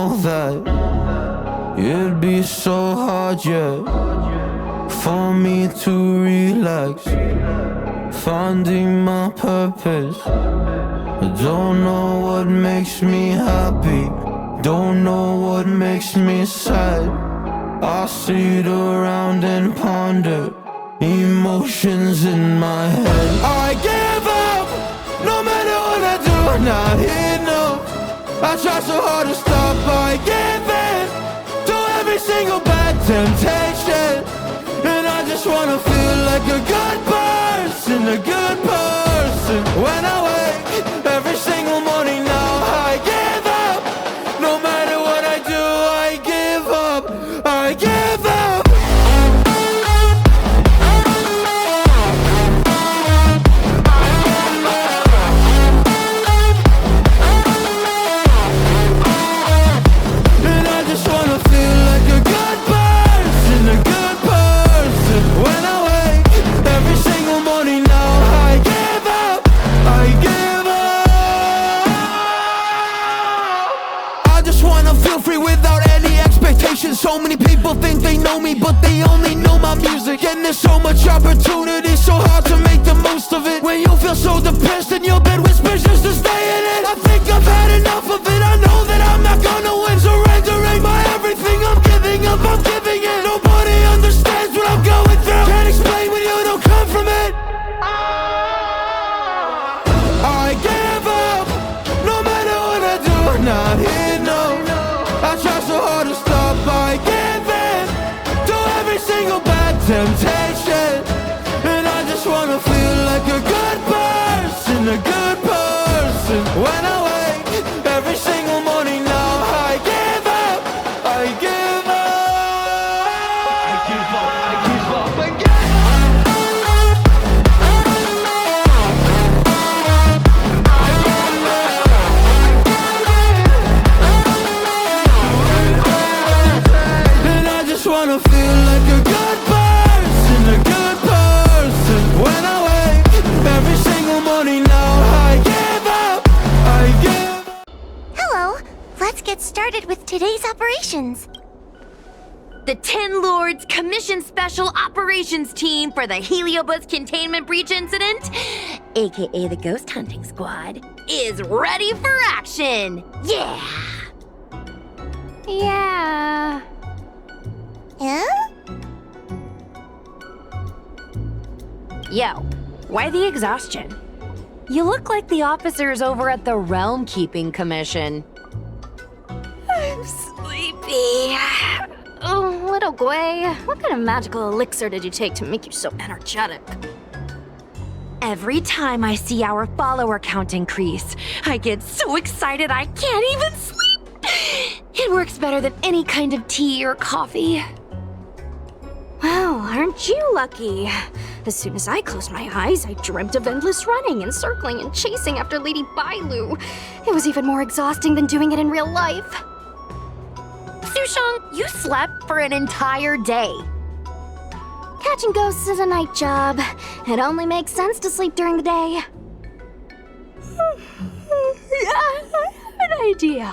know that it'd be so hard, yeah, for me to relax, finding my purpose. I don't know what makes me happy, don't know what makes me sad. I sit around and ponder emotions in my head. I give up, no matter what I do, not enough. I try so hard to stop, I give in to every single bad temptation. And I just wanna feel like a good person, a good person. When I wake every single morning now, I give up. No matter what I do, I give up, I give up. And I just wanna feel like a good person, a good person. When I wake every single morning now, I give up, I give up. I just wanna feel free without any expectations. So many people think they know me, but they only know my music. And there's so much opportunity, so hard to make the most of it. When you feel so depressed and your bed whispers just to stay in it, I think I've had enough of it. I know that I'm not gonna win, surrendering my everything. I'm giving up, I'm giving in. Nobody understands what I'm going through. Can't explain when you don't come from it. I give up, no matter what I do, not enough. I try so hard to stop, I give in to every single bad temptation. And I just wanna feel like a good person, a good person. When I wake every single morning now, I give up, I give up. I give up, I give up, I give up. And I just wanna feel like a good person, a good person. When I wake every single morning now, I give up, I give up. Hello, let's get started with today's operations. The Ten Lords Commission Special Operations Team for the Heliobus Containment Breach Incident, aka the Ghost Hunting Squad, is ready for action! Yeah! Yeah. Yo, why the exhaustion? You look like the officers over at the Realm Keeping Commission. I'm sleepy. Oh, little Gwei, what kind of magical elixir did you take to make you so energetic? Every time I see our follower count increase, I get so excited I can't even sleep. It works better than any kind of tea or coffee. Wow, aren't you lucky? As soon as I closed my eyes, I dreamt of endless running and circling and chasing after Lady Bailu. It was even more exhausting than doing it in real life. Sushong, you slept for an entire day. Catching ghosts is a night job. It only makes sense to sleep during the day. Yeah, I have an idea.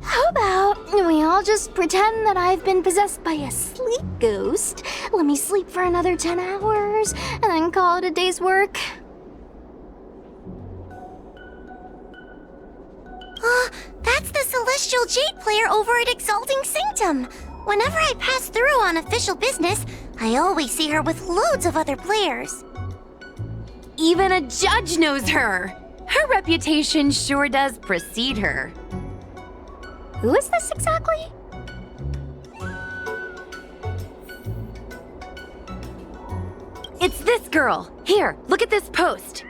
How about we all just pretend that I've been possessed by a sleep ghost? Let me sleep for another 10 hours, and then call it a day's work. That's the Celestial Jade player over at Exalting Sanctum. Whenever I pass through on official business, I always see her with loads of other players. Even a judge knows her. Her reputation sure does precede her. Who is this exactly? It's this girl. Here, look at this post.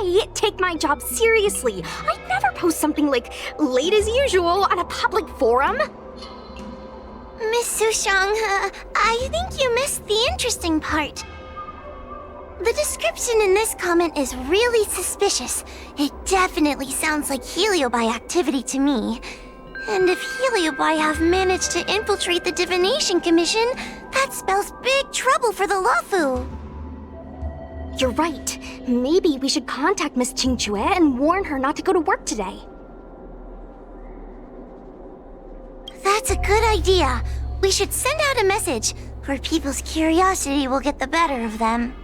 I take my job seriously. I'd never post something like late as usual on a public forum. Miss Sushang, I think you missed the interesting part. The description in this comment is really suspicious. It definitely sounds like Heliobi activity to me. And if Heliobi have managed to infiltrate the Divination Commission, that spells big trouble for the Luofu. You're right. Maybe we should contact Miss Qingchue and warn her not to go to work today. That's a good idea. We should send out a message, or people's curiosity will get the better of them.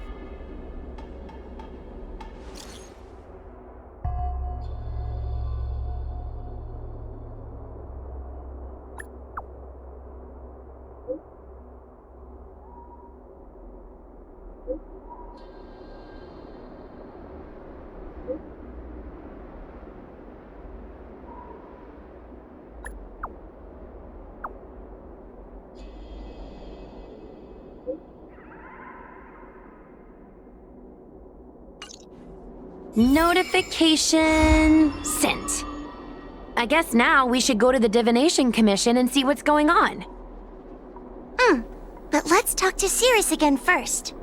Notification sent. I guess now we should go to the Divination Commission and see what's going on. But let's talk to Cirrus again first.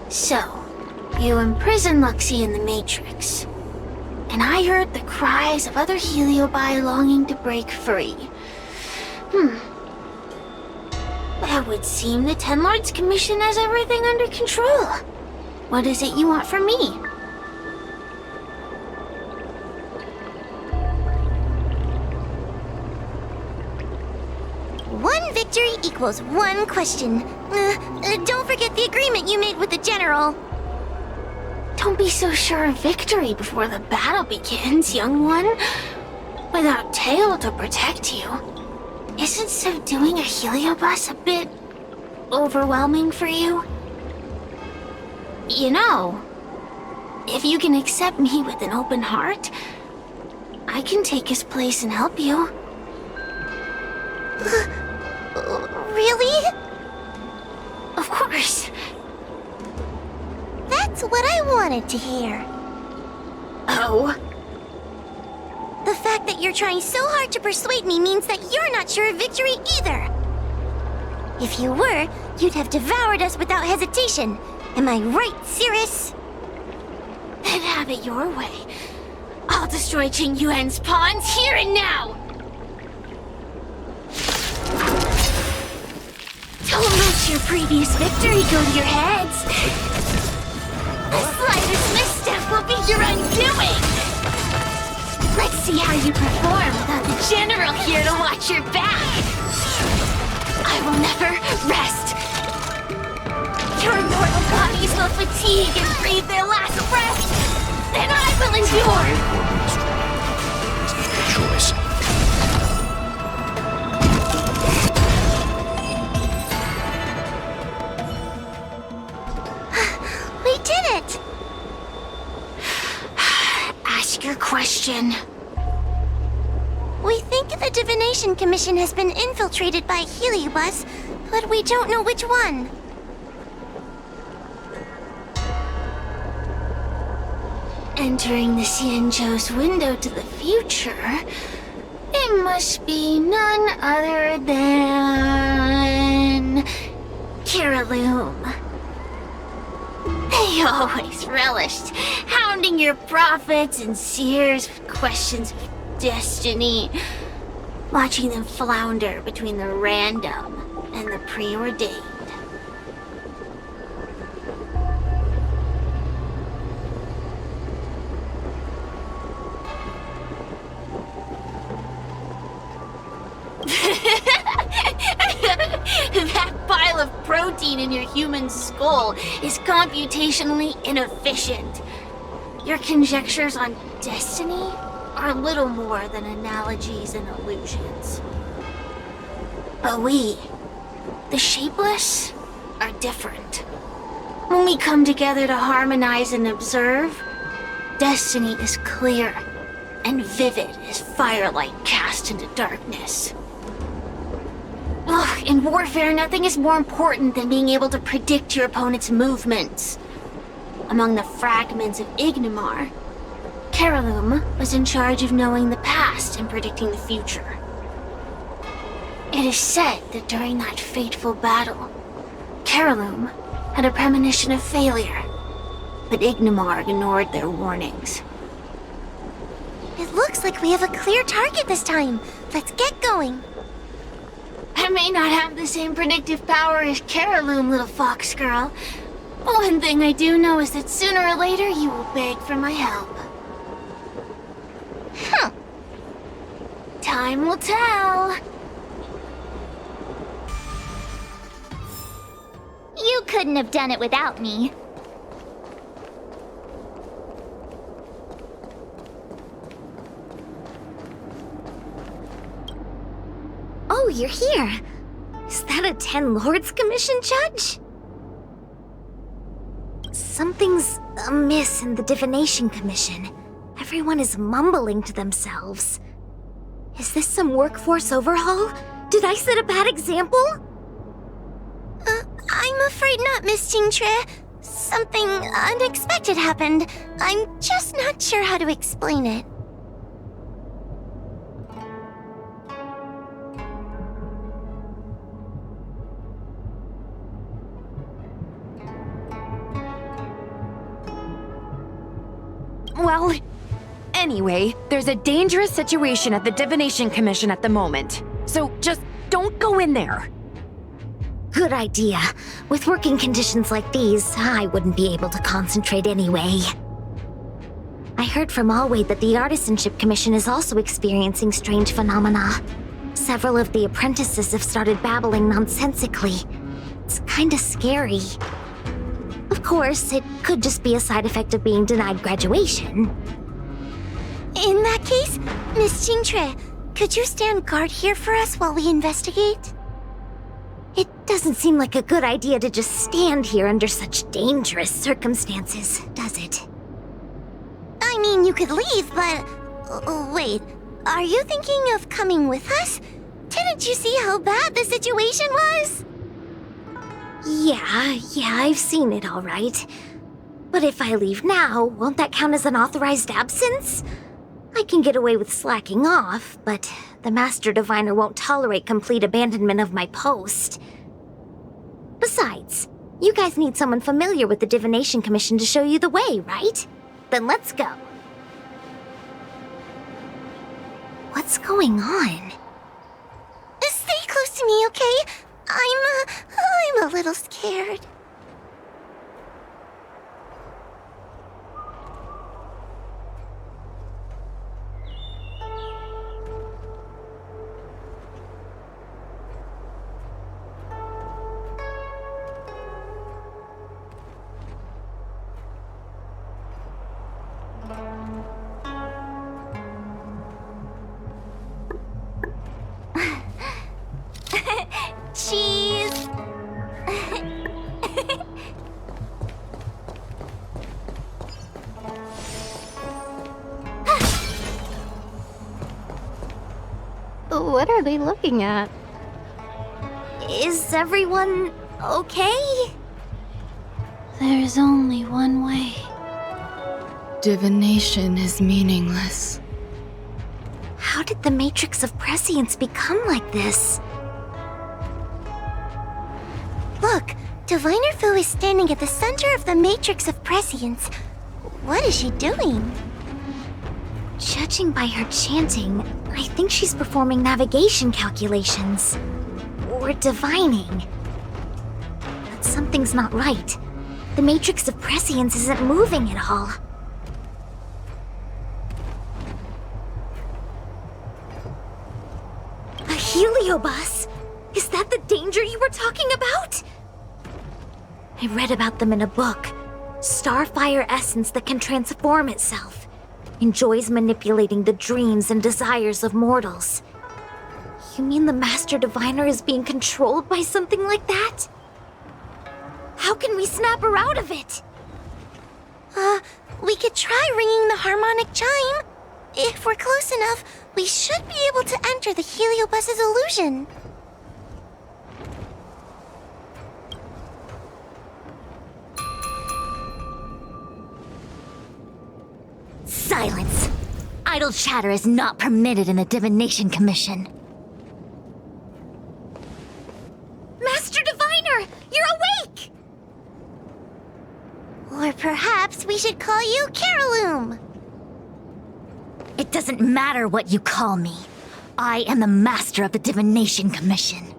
So, you imprisoned Luxie in the Matrix. And I heard the cries of other Heliobi longing to break free. That would seem the Ten Lords Commission has everything under control. What is it you want from me? One victory equals one question. Don't forget the agreement you made with the General. Don't be so sure of victory before the battle begins, young one. Without Tail to protect you, isn't subduing a Heliobus a bit overwhelming for you? You know, if you can accept me with an open heart, I can take his place and help you. Really? Of course. That's what I wanted to hear. Oh? The fact that you're trying so hard to persuade me means that you're not sure of victory either. If you were, you'd have devoured us without hesitation. Am I right, Cirrus? Then have it your way. I'll destroy Qing Yuan's pawns here and now! Don't let your previous victory go to your heads. The slightest misstep will be your undoing. Let's see how you perform without the General here to watch your back. I will never rest. Your mortal bodies will fatigue and breathe their last breath. Then I will endure. Choice. We did it! Ask your question. We think the Divination Commission has been infiltrated by Heliobus, but we don't know which one. Entering the Xianzhou's window to the future, it must be none other than Kiraloom. They always relished hounding your prophets and seers with questions of destiny, watching them flounder between the random and the preordained. That pile of protein in your human skull is computationally inefficient. Your conjectures on destiny are little more than analogies and illusions. But we, the Shapeless, are different. When we come together to harmonize and observe, destiny is clear and vivid as firelight cast into darkness. Ugh, in warfare, nothing is more important than being able to predict your opponent's movements. Among the fragments of Ignimar, Carolum was in charge of knowing the past and predicting the future. It is said that during that fateful battle, Carolum had a premonition of failure, but Ignimar ignored their warnings. It looks like we have a clear target this time. Let's get going. I may not have the same predictive power as Carolum, little fox girl. One thing I do know is that sooner or later you will beg for my help. Huh. Time will tell. You couldn't have done it without me. Oh, you're here. Is that a 10 Lords Commission judge? Something's amiss in the Divination Commission. Everyone is mumbling to themselves. Is this some workforce overhaul? Did I set a bad example? I'm afraid not, Miss Jingtre. Something unexpected happened. I'm just not sure how to explain it. Well, anyway, there's a dangerous situation at the Divination Commission at the moment. So just don't go in there. Good idea. With working conditions like these, I wouldn't be able to concentrate anyway. I heard from Alway that the Artisanship Commission is also experiencing strange phenomena. Several of the apprentices have started babbling nonsensically. It's kinda scary. Of course, it could just be a side effect of being denied graduation. In that case, Miss Jingtre, could you stand guard here for us while we investigate? It doesn't seem like a good idea to just stand here under such dangerous circumstances, does it? I mean, you could leave, but... wait, are you thinking of coming with us? Didn't you see how bad the situation was? Yeah, I've seen it all right. But if I leave now, won't that count as an authorized absence? I can get away with slacking off, but the Master Diviner won't tolerate complete abandonment of my post. Besides, you guys need someone familiar with the Divination Commission to show you the way, right? Then let's go. What's going on? Stay close to me, okay? I'm a little scared. Cheese! What are they looking at? Is everyone okay? There's only one way. Divination is meaningless. How did the Matrix of Prescience become like this? Look, Diviner Fu is standing at the center of the Matrix of Prescience. What is she doing? Judging by her chanting, I think she's performing navigation calculations. Or divining. But something's not right. The Matrix of Prescience isn't moving at all. A heliobus? Is that the danger you were talking about? I read about them in a book. Starfire essence that can transform itself. Enjoys manipulating the dreams and desires of mortals. You mean the Master Diviner is being controlled by something like that? How can we snap her out of it? We could try ringing the harmonic chime. If we're close enough, we should be able to enter the Heliobus's illusion. Silence! Idle chatter is not permitted in the Divination Commission. Master Diviner, you're awake! Or perhaps we should call you Caroloom. It doesn't matter what you call me. I am the master of the Divination Commission.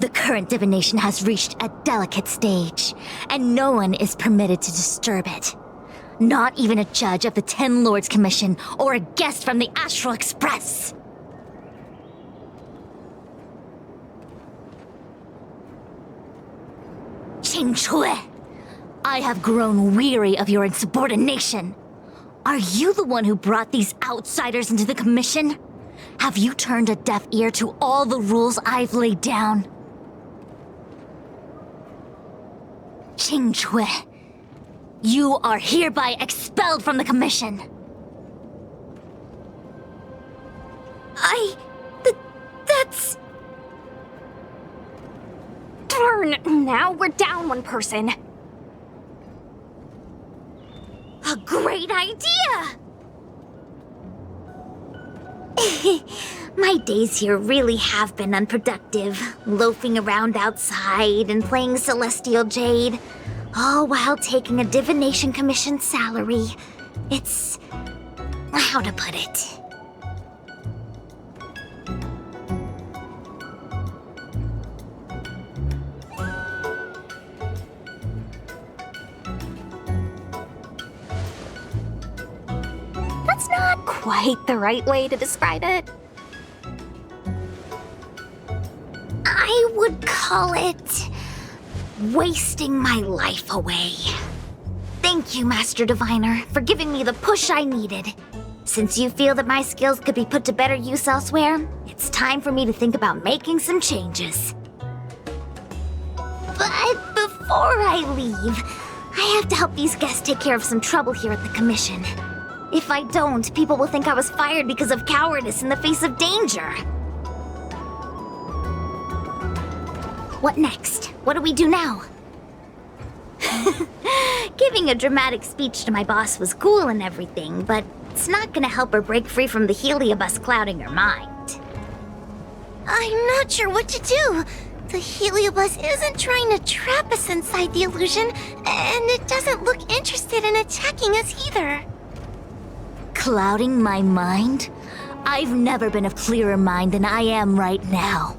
The current divination has reached a delicate stage, and no one is permitted to disturb it. Not even a judge of the Ten Lords Commission or a guest from the Astral Express. Qingchui, I have grown weary of your insubordination. Are you the one who brought these outsiders into the Commission? Have you turned a deaf ear to all the rules I've laid down? Qingchui, you are hereby expelled from the Commission. That's... Darn, now we're down one person. a great idea! My days here really have been unproductive, loafing around outside and playing Celestial Jade, all while taking a Divination Commission salary. It's... how to put it? That's not quite the right way to describe it. I would call it... wasting my life away. Thank you, Master Diviner, for giving me the push I needed. Since you feel that my skills could be put to better use elsewhere, it's time for me to think about making some changes. But before I leave, I have to help these guests take care of some trouble here at the Commission. If I don't, people will think I was fired because of cowardice in the face of danger. What next? What do we do now? Giving a dramatic speech to my boss was cool and everything, but it's not gonna help her break free from the Heliobus clouding her mind. I'm not sure what to do. The Heliobus isn't trying to trap us inside the illusion, and it doesn't look interested in attacking us either. Clouding my mind? I've never been of clearer mind than I am right now.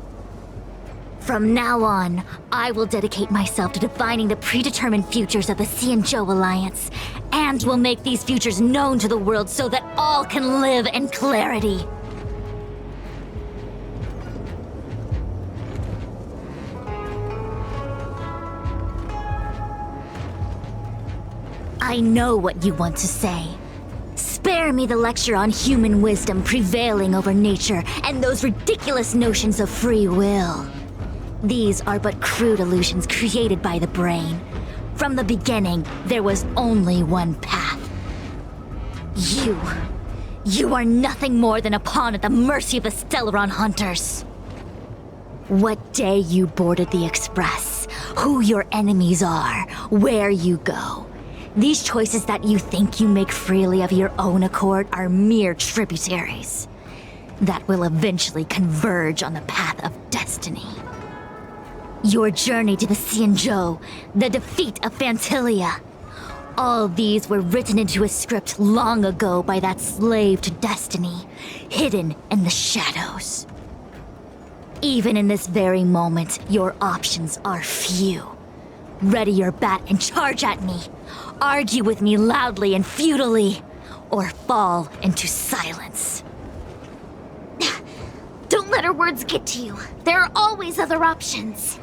From now on, I will dedicate myself to defining the predetermined futures of the Xianzhou Alliance, and will make these futures known to the world so that all can live in clarity. I know what you want to say. Spare me the lecture on human wisdom prevailing over nature and those ridiculous notions of free will. These are but crude illusions created by the brain. From the beginning, there was only one path. You are nothing more than a pawn at the mercy of the Stellaron hunters. What day you boarded the Express, who your enemies are, where you go. These choices that you think you make freely of your own accord are mere tributaries that will eventually converge on the path of destiny. Your journey to the Xianzhou, the defeat of Phantilia. All these were written into a script long ago by that slave to destiny, hidden in the shadows. Even in this very moment, your options are few. Ready your bat and charge at me. Argue with me loudly and futilely, or fall into silence. Don't let her words get to you. There are always other options.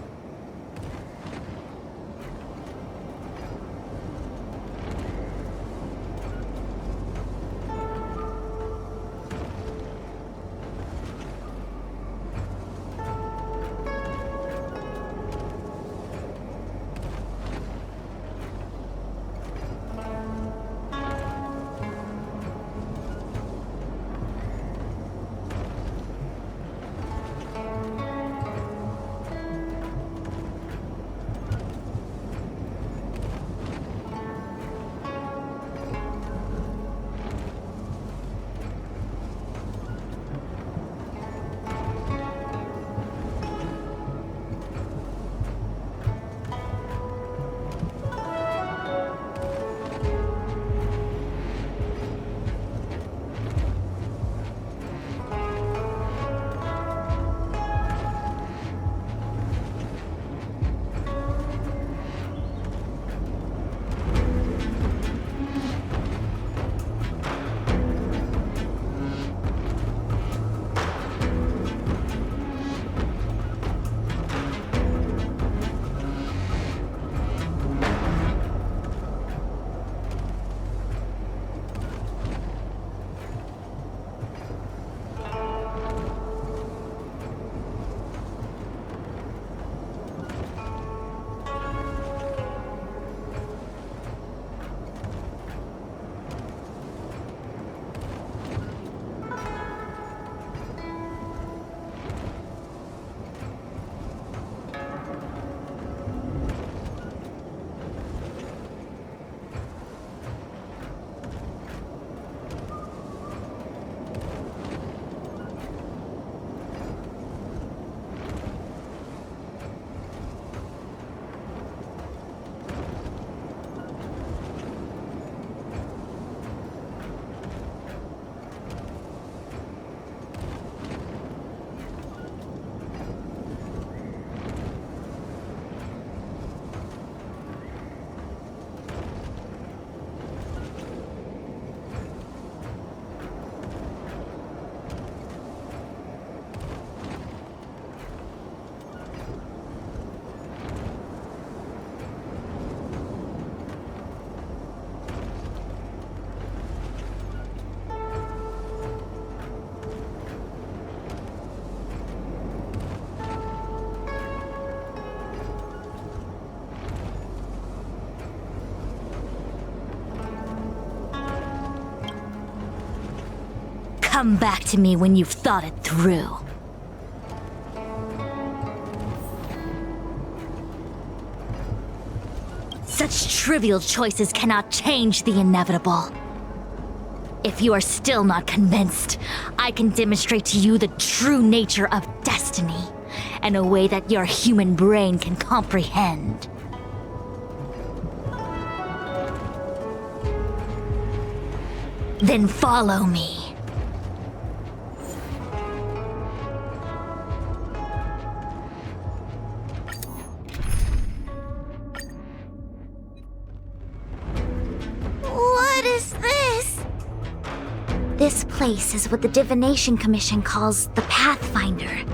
Come back to me when you've thought it through. Such trivial choices cannot change the inevitable. If you are still not convinced, I can demonstrate to you the true nature of destiny in a way that your human brain can comprehend. Then follow me. What is this? This place is what the Divination Commission calls the Pathfinder.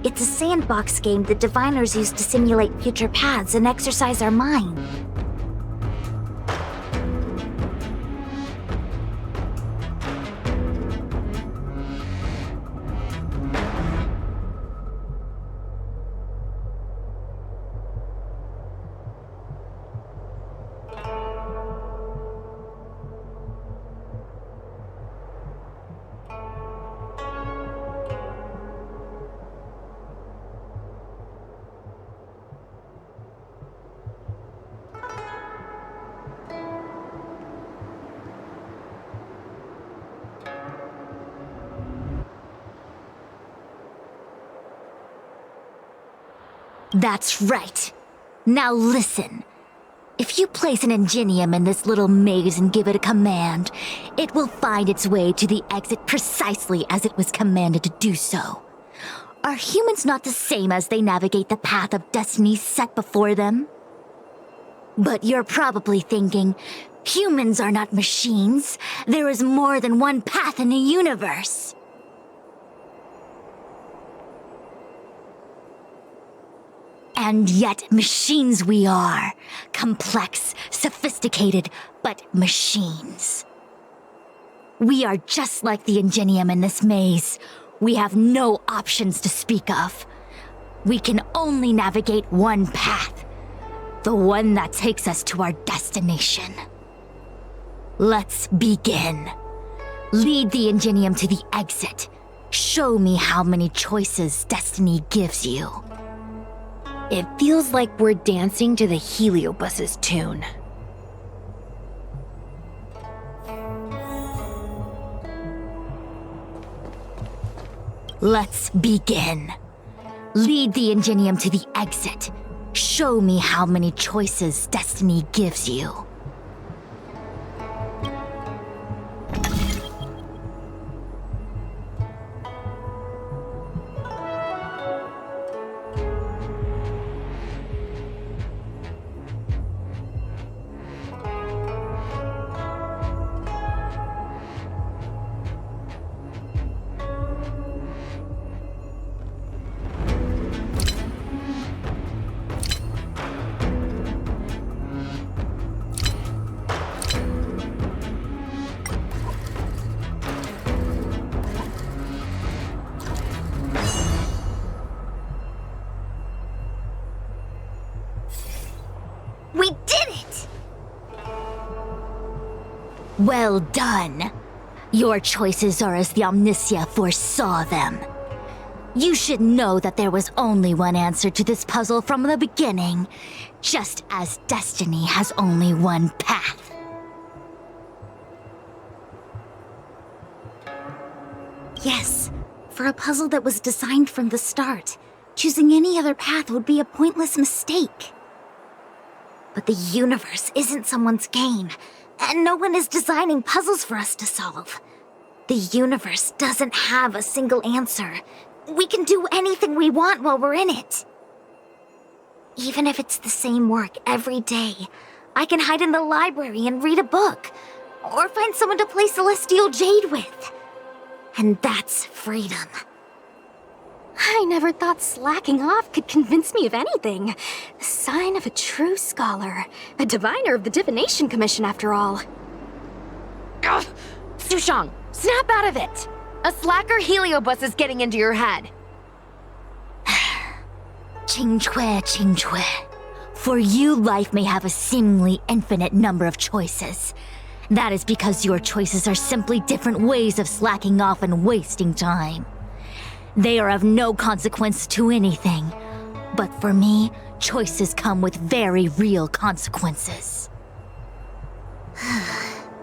It's a sandbox game that diviners use to simulate future paths and exercise our mind. That's right. Now listen. If you place an ingenium in this little maze and give it a command, it will find its way to the exit precisely as it was commanded to do so. Are humans not the same as they navigate the path of destiny set before them? But you're probably thinking, humans are not machines. There is more than one path in the universe. And yet machines we are. Complex, sophisticated, but machines. We are just like the ingenium in this maze. We have no options to speak of. We can only navigate one path. The one that takes us to our destination. Let's begin. Lead the ingenium to the exit. Show me how many choices destiny gives you. It feels like we're dancing to the Heliobus's tune. Let's begin. Lead the ingenium to the exit. Show me how many choices destiny gives you. We did it! Well done. Your choices are as the Omniscia foresaw them. You should know that there was only one answer to this puzzle from the beginning, just as destiny has only one path. Yes, for a puzzle that was designed from the start, choosing any other path would be a pointless mistake. But the universe isn't someone's game, and no one is designing puzzles for us to solve. The universe doesn't have a single answer. We can do anything we want while we're in it. Even if it's the same work every day, I can hide in the library and read a book, or find someone to play Celestial Jade with. And that's freedom. I never thought slacking off could convince me of anything. The sign of a true scholar. A diviner of the Divination Commission, after all. Ugh! Sushang, snap out of it! A slacker Heliobus is getting into your head. Qingque. For you, life may have a seemingly infinite number of choices. That is because your choices are simply different ways of slacking off and wasting time. They are of no consequence to anything. But for me, choices come with very real consequences.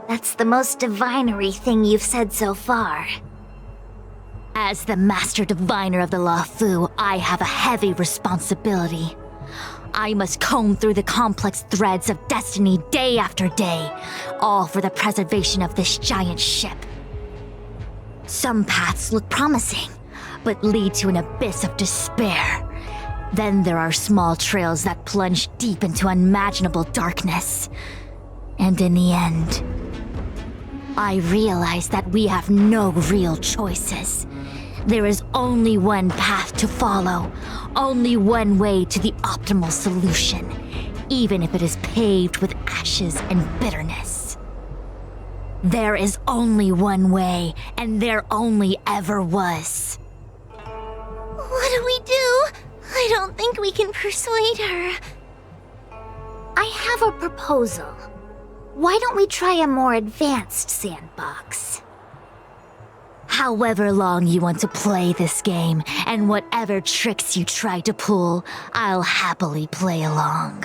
That's the most divinery thing you've said so far. As the Master Diviner of the Lafu, I have a heavy responsibility. I must comb through the complex threads of destiny day after day, all for the preservation of this giant ship. Some paths look promising, but lead to an abyss of despair. Then there are small trails that plunge deep into unimaginable darkness. And in the end, I realize that we have no real choices. There is only one path to follow, only one way to the optimal solution, even if it is paved with ashes and bitterness. There is only one way, and there only ever was. What do we do? I don't think we can persuade her. I have a proposal. Why don't we try a more advanced sandbox? However long you want to play this game, and whatever tricks you try to pull, I'll happily play along.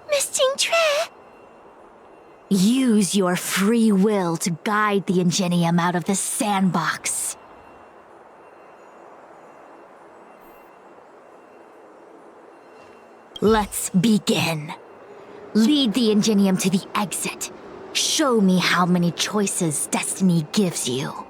Miss Tingtre? Use your free will to guide the Ingenium out of the sandbox. Let's begin. Lead the Ingenium to the exit. Show me how many choices destiny gives you.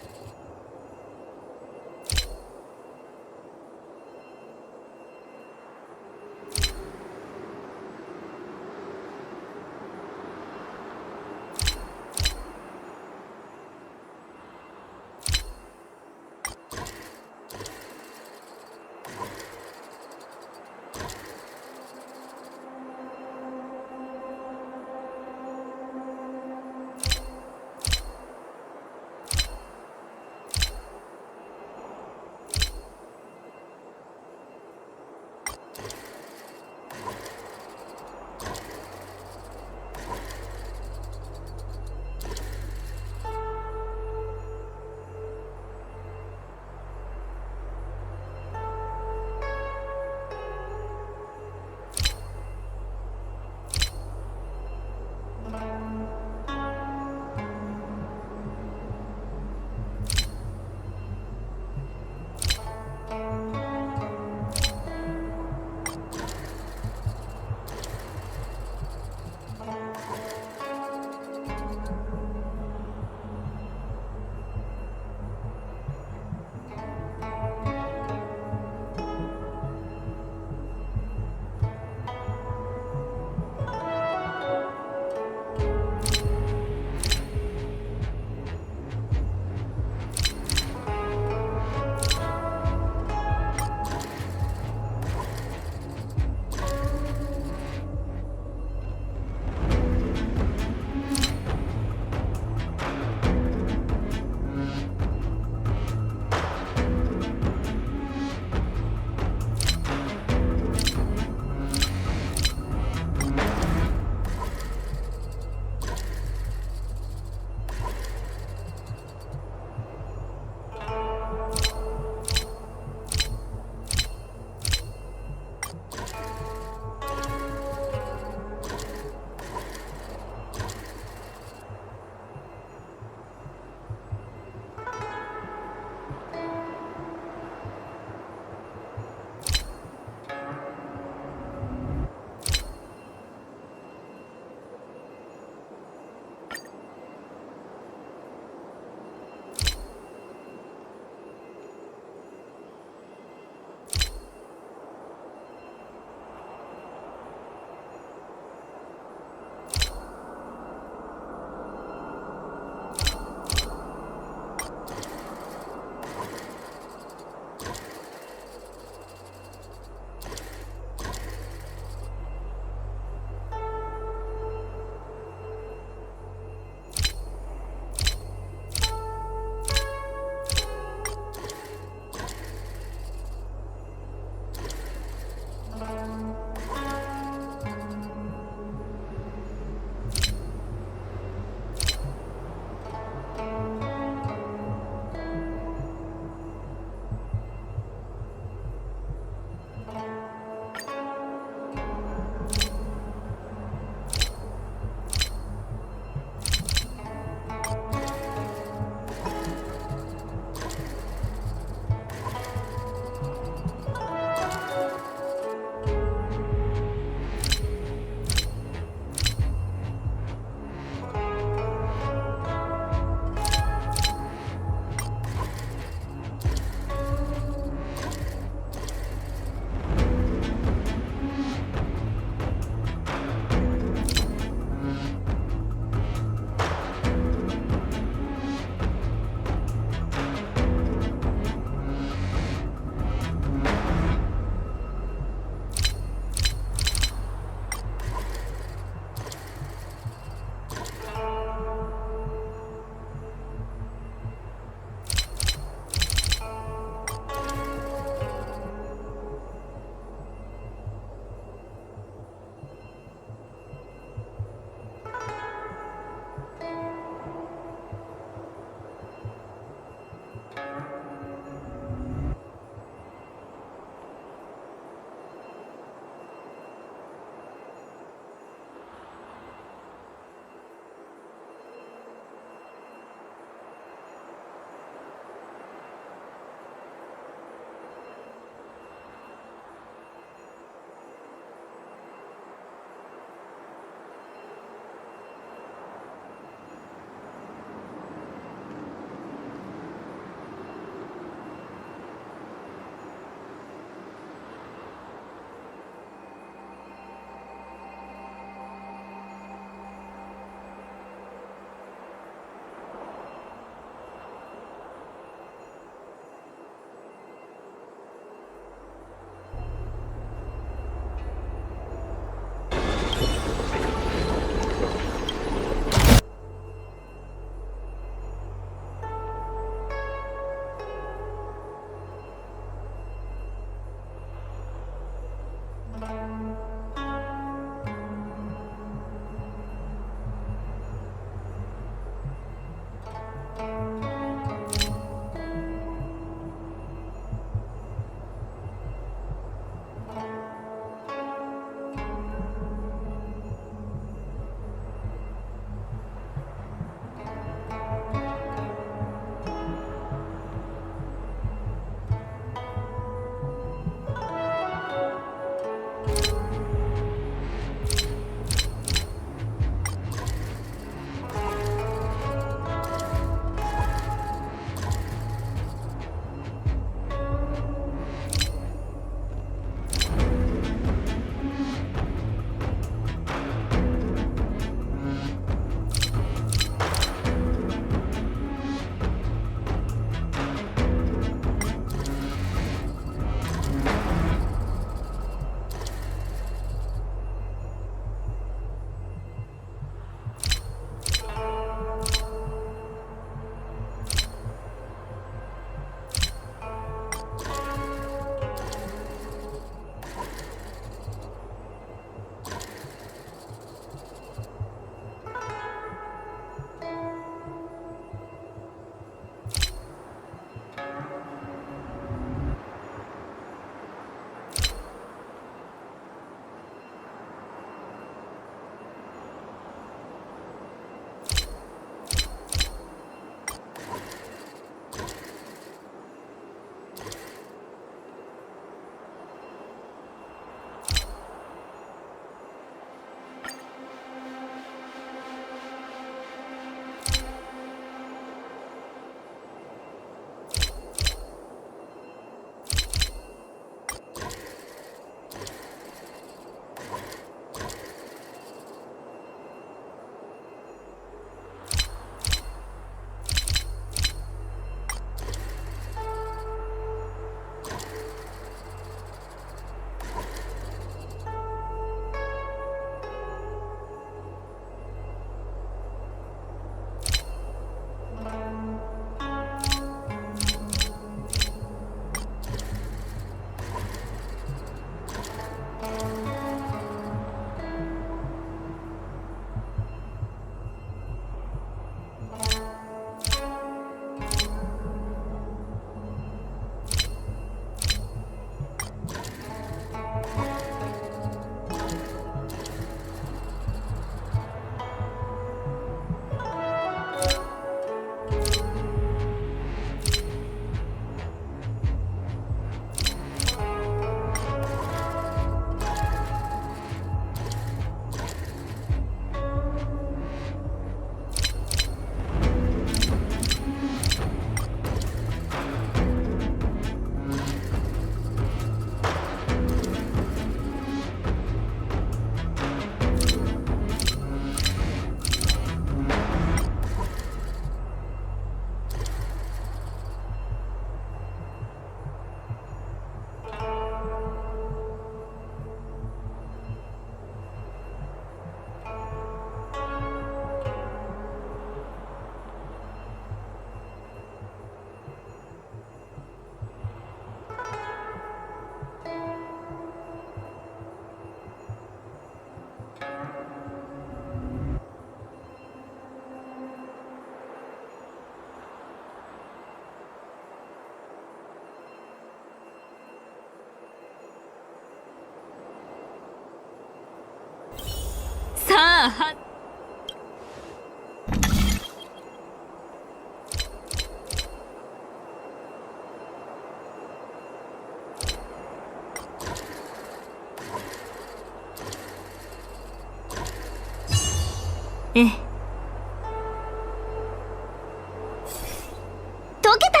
解けた。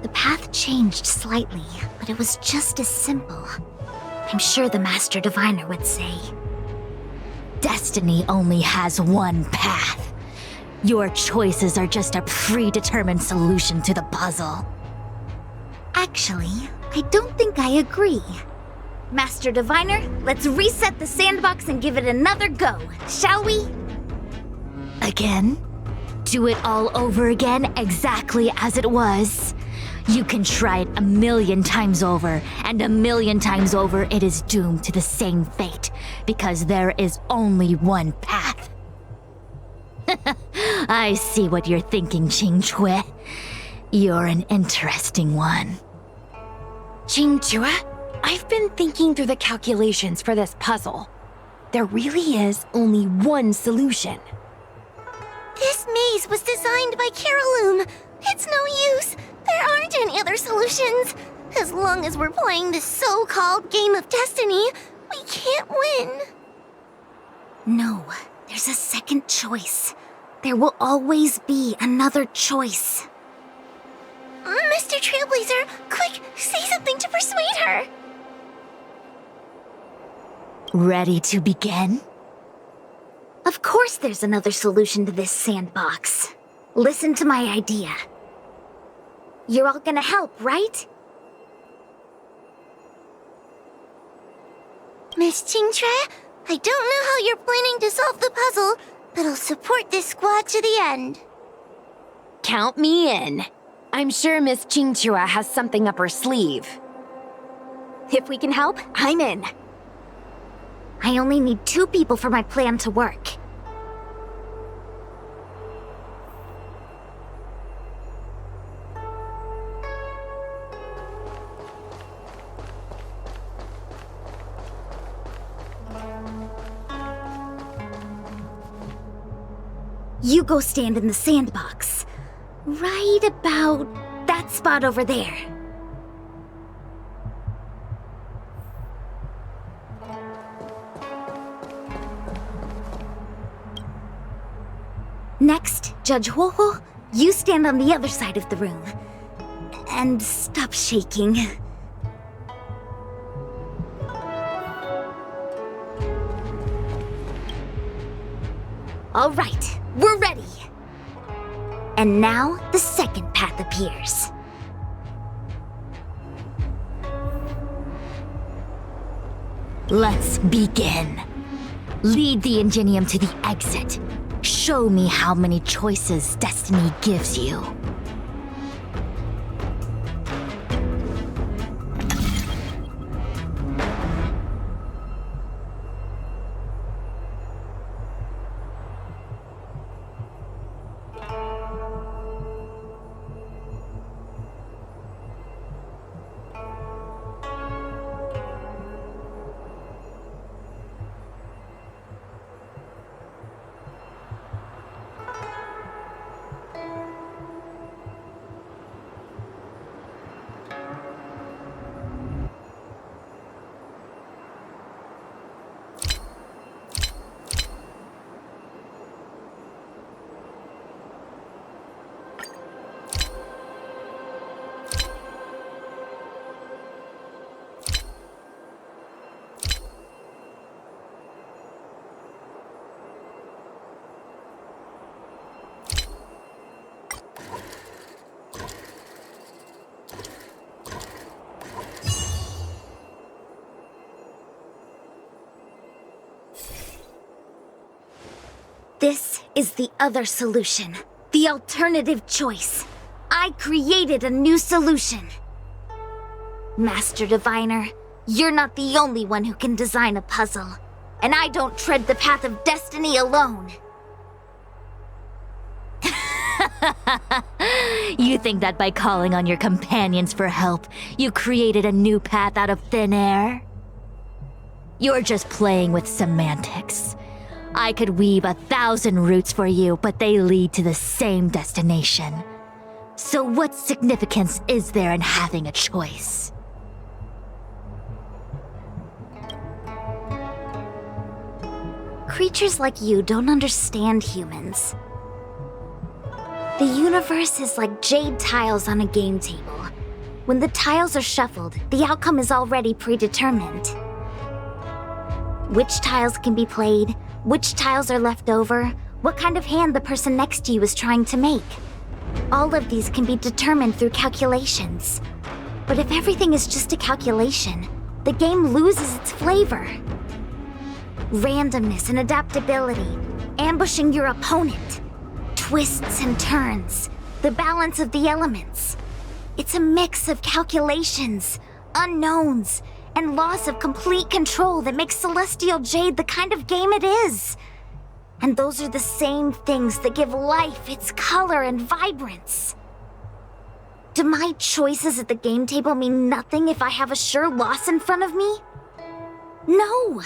The path changed slightly, but it was just as simple. I'm sure the Master Diviner would say. Destiny only has one path. Your choices are just a predetermined solution to the puzzle. Actually, I don't think I agree. Master Diviner, let's reset the sandbox and give it another go, shall we? Again? Do it all over again exactly as it was? You can try it 1,000,000 times over, and 1,000,000 times over it is doomed to the same fate, because there is only one path. I see what you're thinking, Qingque. You're an interesting one. Qingque, I've been thinking through the calculations for this puzzle. There really is only one solution. This maze was designed by Caroloom. It's no use. There aren't any other solutions. As long as we're playing this so-called game of destiny, we can't win. No, there's a second choice. There will always be another choice. Mr. Trailblazer, quick, say something to persuade her. Ready to begin? Of course there's another solution to this sandbox. Listen to my idea. You're all gonna help, right? Miss Qingque, I don't know how you're planning to solve the puzzle, but I'll support this squad to the end. Count me in. I'm sure Miss Qingque has something up her sleeve. If we can help, I'm in. I only need 2 people for my plan to work. You go stand in the sandbox. Right about that spot over there. Next, Judge Huohuo, you stand on the other side of the room. And stop shaking. All right, we're ready. And now, the second path appears. Let's begin. Lead the Ingenium to the exit. Show me how many choices destiny gives you. This is the other solution. The alternative choice. I created a new solution. Master Diviner, you're not the only one who can design a puzzle. And I don't tread the path of destiny alone. You think that by calling on your companions for help, you created a new path out of thin air? You're just playing with semantics. I could weave 1,000 routes for you, but they lead to the same destination. So what significance is there in having a choice? Creatures like you don't understand humans. The universe is like jade tiles on a game table. When the tiles are shuffled, the outcome is already predetermined. Which tiles can be played, which tiles are left over, what kind of hand the person next to you is trying to make. All of these can be determined through calculations. But if everything is just a calculation, the game loses its flavor. Randomness and adaptability, ambushing your opponent, twists and turns, the balance of the elements. It's a mix of calculations, unknowns, and loss of complete control that makes Celestial Jade the kind of game it is. And those are the same things that give life its color and vibrance. Do my choices at the game table mean nothing if I have a sure loss in front of me? No!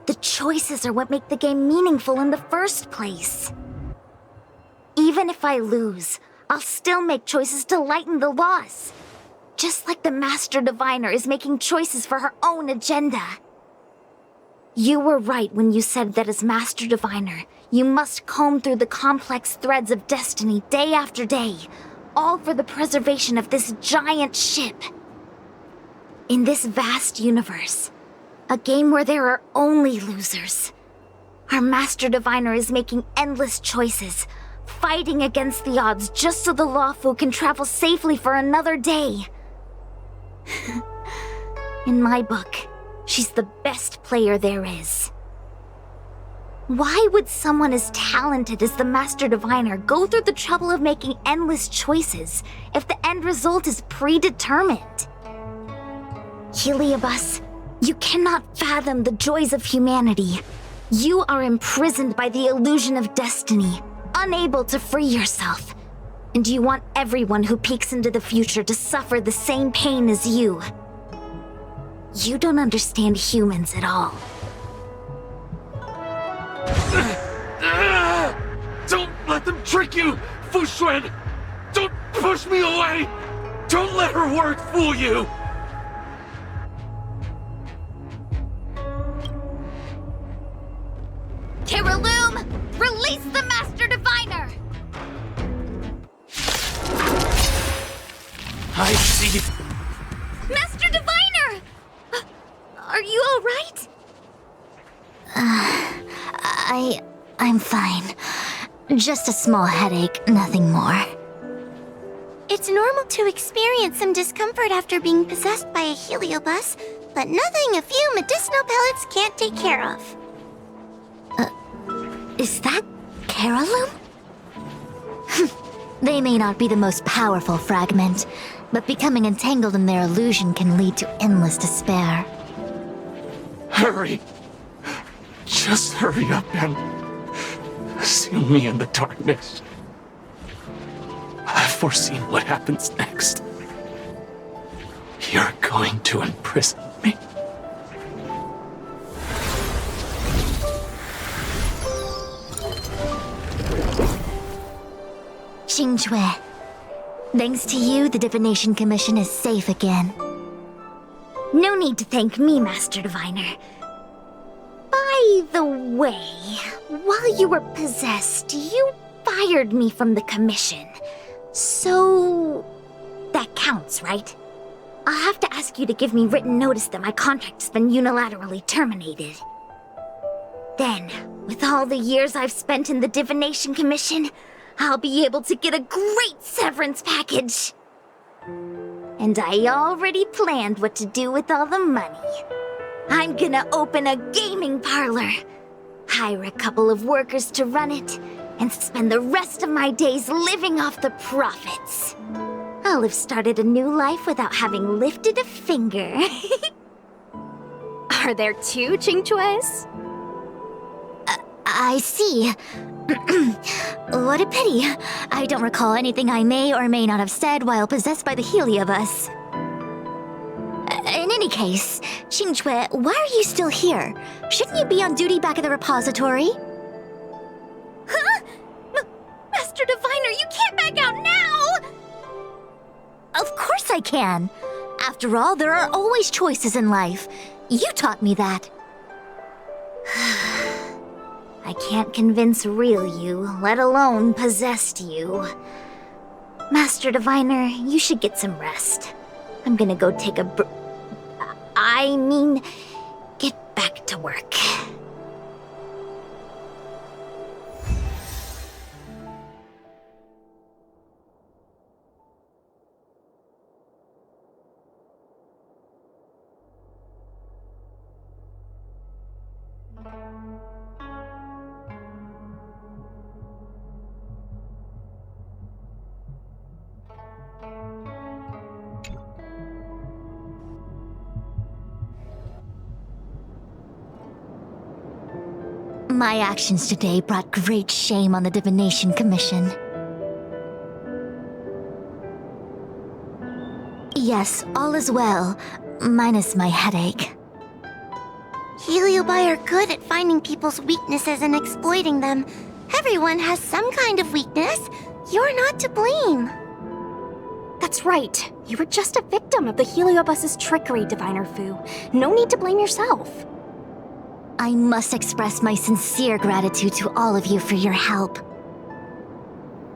The choices are what make the game meaningful in the first place. Even if I lose, I'll still make choices to lighten the loss. Just like the Master Diviner is making choices for her own agenda. You were right when you said that as Master Diviner, you must comb through the complex threads of destiny day after day, all for the preservation of this giant ship. In this vast universe, a game where there are only losers, our Master Diviner is making endless choices, fighting against the odds just so the Lawfu can travel safely for another day. In my book, she's the best player there is. Why would someone as talented as the Master Diviner go through the trouble of making endless choices if the end result is predetermined? Heliobus, you cannot fathom the joys of humanity. You are imprisoned by the illusion of destiny, unable to free yourself. And you want everyone who peeks into the future to suffer the same pain as you. You don't understand humans at all. Don't let them trick you, Fuxuan! Don't push me away! Don't let her word fool you! Kiriloom, release the Master Diviner! I see. Master Diviner! Are you all right? I'm fine. Just a small headache, nothing more. It's normal to experience some discomfort after being possessed by a heliobus, but nothing a few medicinal pellets can't take care of. Is that Kiriloom? They may not be the most powerful fragment, but becoming entangled in their illusion can lead to endless despair. Hurry! Just hurry up and seal me in the darkness. I've foreseen what happens next. You're going to imprison me. Xingque, thanks to you, the Divination Commission is safe again. No need to thank me, Master Diviner. By the way, while you were possessed, you fired me from the commission. So that counts, right? I'll have to ask you to give me written notice that my contract's been unilaterally terminated. Then, with all the years I've spent in the Divination Commission, I'll be able to get a great severance package. And I already planned what to do with all the money. I'm gonna open a gaming parlor. hire a couple of workers to run it, and spend the rest of my days living off the profits. I'll have started a new life without having lifted a finger. Are there two Qingques? I see. What a pity. I don't recall anything I may or may not have said while possessed by the Heliobus. In any case, Qingque, why are you still here? Shouldn't you be on duty back at the repository? Huh? Master Diviner, you can't back out now! Of course I can. After all, there are always choices in life. You taught me that. I can't convince real you, let alone possessed you. Master Diviner, you should get some rest. I'm gonna go take a get back to work. My actions today brought great shame on the Divination Commission. Yes, all is well, minus my headache. Heliobi are good at finding people's weaknesses and exploiting them. Everyone has some kind of weakness. You're not to blame. That's right. You were just a victim of the Heliobus's trickery, Diviner Fu. No need to blame yourself. I must express my sincere gratitude to all of you for your help.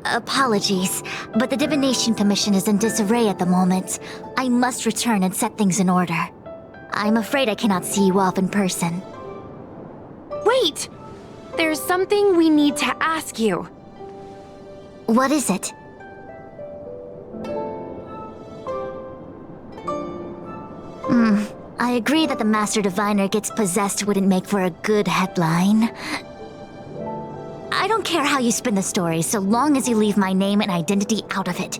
Apologies, but the Divination Commission is in disarray at the moment. I must return and set things in order. I'm afraid I cannot see you off in person. Wait! There's something we need to ask you. What is it? I agree that the Master Diviner gets possessed wouldn't make for a good headline. I don't care how you spin the story, so long as you leave my name and identity out of it.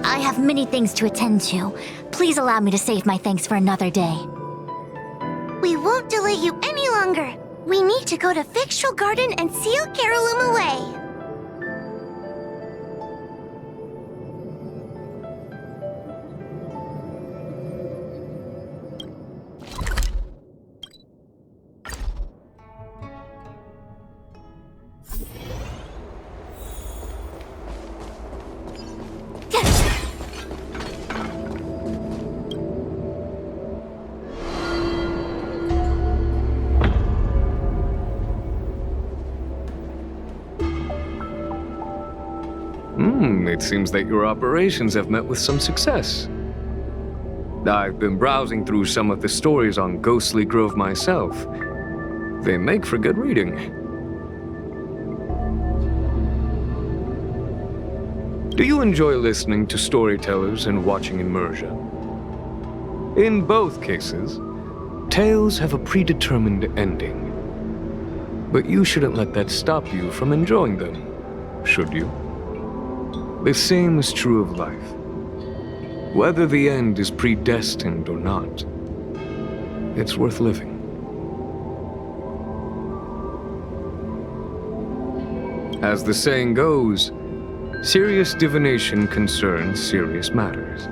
I have many things to attend to. Please allow me to save my thanks for another day. We won't delay you any longer. We need to go to Fictional Garden and seal Carolum away. It seems that your operations have met with some success. I've been browsing through some of the stories on Ghostly Grove myself. They make for good reading. Do you enjoy listening to storytellers and watching immersion? In both cases, tales have a predetermined ending. But you shouldn't let that stop you from enjoying them, should you? The same is true of life. Whether the end is predestined or not, it's worth living. As the saying goes, serious divination concerns serious matters.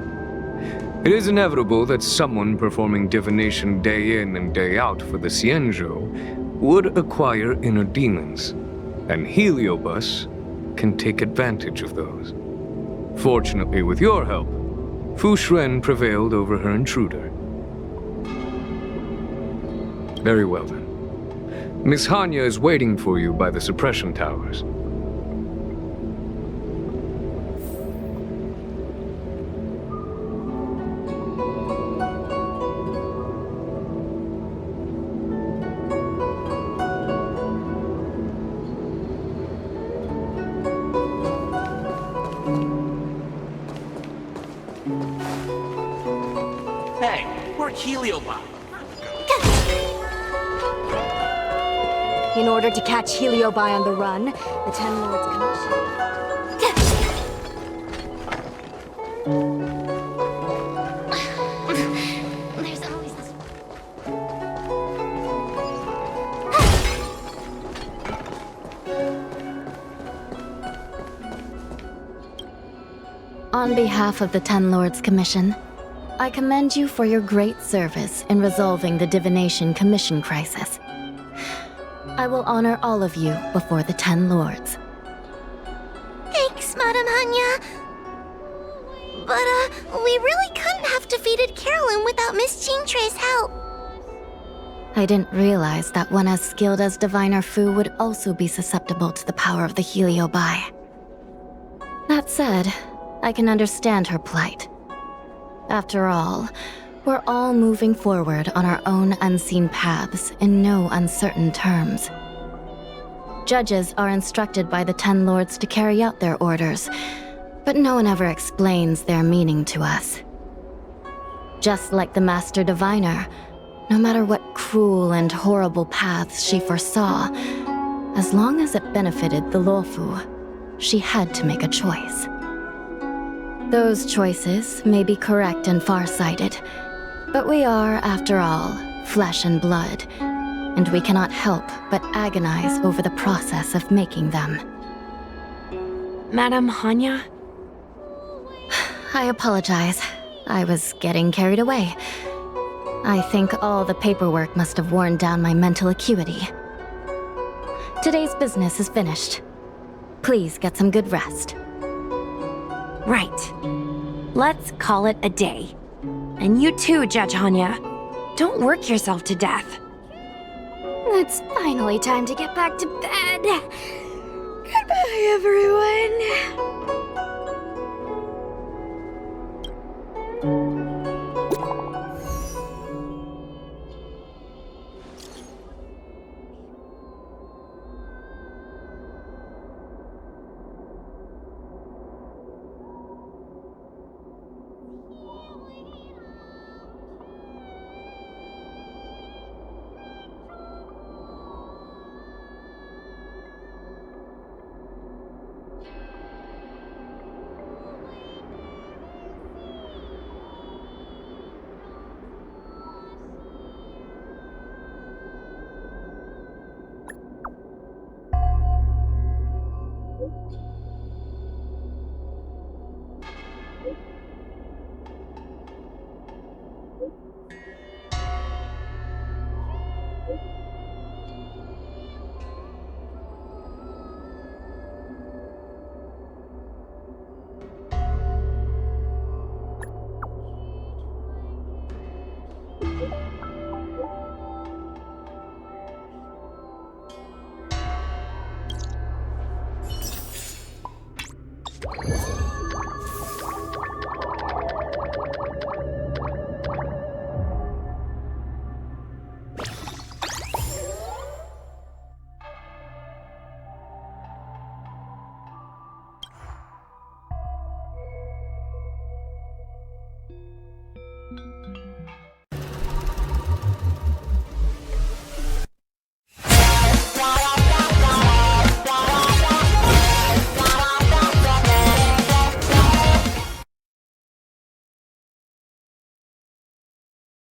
It is inevitable that someone performing divination day in and day out for the Xianzhou would acquire inner demons, and Heliobus can take advantage of those. Fortunately, with your help, Fu Xuan prevailed over her intruder. Very well then. Miss Hanya is waiting for you by the suppression towers. Hey, we're Heliobot. In order to catch Heliobi on the run, the Ten Lords Commission... There's always this. On behalf of the Ten Lords Commission, I commend you for your great service in resolving the Divination Commission crisis. I will honor all of you before the Ten Lords. Thanks, Madame Hanya. But, we really couldn't have defeated Carolyn without Miss Jean-Tre's help. I didn't realize that one as skilled as Diviner Fu would also be susceptible to the power of the Heliobi. That said, I can understand her plight. After all, we're all moving forward on our own unseen paths in no uncertain terms. Judges are instructed by the Ten Lords to carry out their orders, but no one ever explains their meaning to us. Just like the Master Diviner, no matter what cruel and horrible paths she foresaw, as long as it benefited the Luofu, she had to make a choice. Those choices may be correct and far-sighted, but we are, after all, flesh and blood, and we cannot help but agonize over the process of making them. Madame Hanya? I apologize. I was getting carried away. I think all the paperwork must have worn down my mental acuity. Today's business is finished. Please get some good rest. Right. Let's call it a day. And you too, Judge Hanya. Don't work yourself to death. It's finally time to get back to bed. Goodbye, everyone.